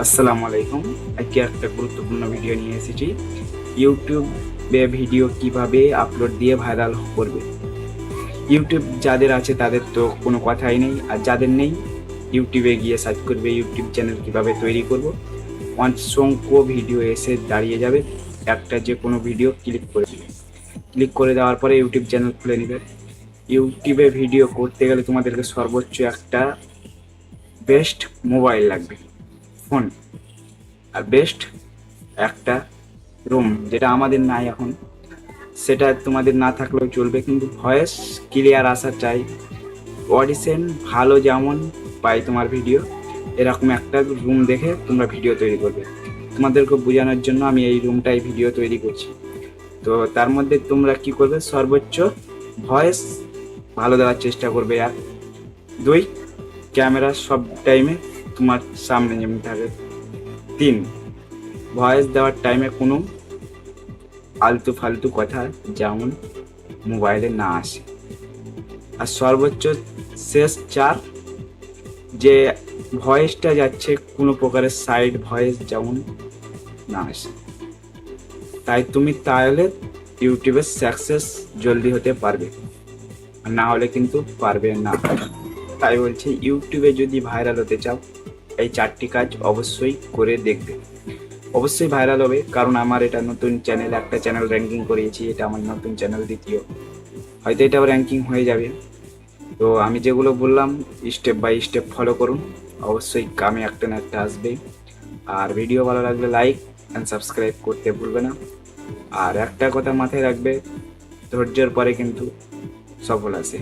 আসসালামু আলাইকুম। আজকে একটা গুরুত্বপূর্ণ ভিডিও নিয়ে এসেছি। ইউটিউবে ভিডিও কিভাবে আপলোড দিয়ে ভাইরাল করবে। ইউটিউব যাদের আছে তাদের তো কোনো কথাই নেই, আর যাদের নেই ইউটিউবে গিয়ে সার্চ করবে ইউটিউব চ্যানেল কিভাবে তৈরি করব। অসংখ্য ভিডিও এসে দাঁড়িয়ে যাবে, একটা যে কোনো ভিডিও ক্লিক করে দেওয়ার পরে ইউটিউব চ্যানেল খুলে নেবে। ইউটিউবে ভিডিও করতে গেলে তোমাদেরকে সর্বোচ্চ একটা বেস্ট মোবাইল লাগবে, ফোন, আর বেস্ট একটা রুম, যেটা আমাদের নাই এখন। সেটা তোমাদের না থাকলেও চলবে, কিন্তু ভয়েস ক্লিয়ার আসা চাই। অডিশন ভালো যেমন পাই তোমার ভিডিও, এরকম একটা রুম দেখে তোমরা ভিডিও তৈরি করবে। তোমাদেরকে বোঝানোর জন্য আমি এই রুমটাই ভিডিও তৈরি করছি। তো তার মধ্যে তোমরা কি করবে, সর্বোচ্চ ভয়েস ভালো দেওয়ার চেষ্টা করবে। আর দুই, ক্যামেরা সব টাইমে তোমার সামনে যেমন থাকে। তিন, ভয়েস দেওয়ার টাইমে কোনো আলতু ফালতু কথা যেমন মোবাইলে না আসে। আর সর্বোচ্চ শেষ চার, যে ভয়েসটা যাচ্ছে কোনো প্রকারের সাইড ভয়েস যেমন না আসে। তাহলে ইউটিউবে সাকসেস জলদি হতে পারবে, আর না হলে কিন্তু পারবে না। তাই বলছি, ইউটিউবে যদি ভাইরাল হতে চাও এই চারটি কাজ অবশ্যই করে দেখবে। অবশ্যই ভাইরাল হবে, কারণ আমার এটা নতুন চ্যানেল, একটা চ্যানেল র্যাঙ্কিং করিয়েছি, এটা আমার নতুন চ্যানেল দ্বিতীয়, হয়তো এটাও র্যাঙ্কিং হয়ে যাবে। তো আমি যেগুলো বললাম স্টেপ বাই স্টেপ ফলো করুন, অবশ্যই কামে একটা না একটা আসবে। আর ভিডিও ভালো লাগলে লাইক অ্যান্ড সাবস্ক্রাইব করতে ভুলবে না। আর একটা কথা মাথায় রাখবে, ধৈর্যের পরে কিন্তু সফল আসে।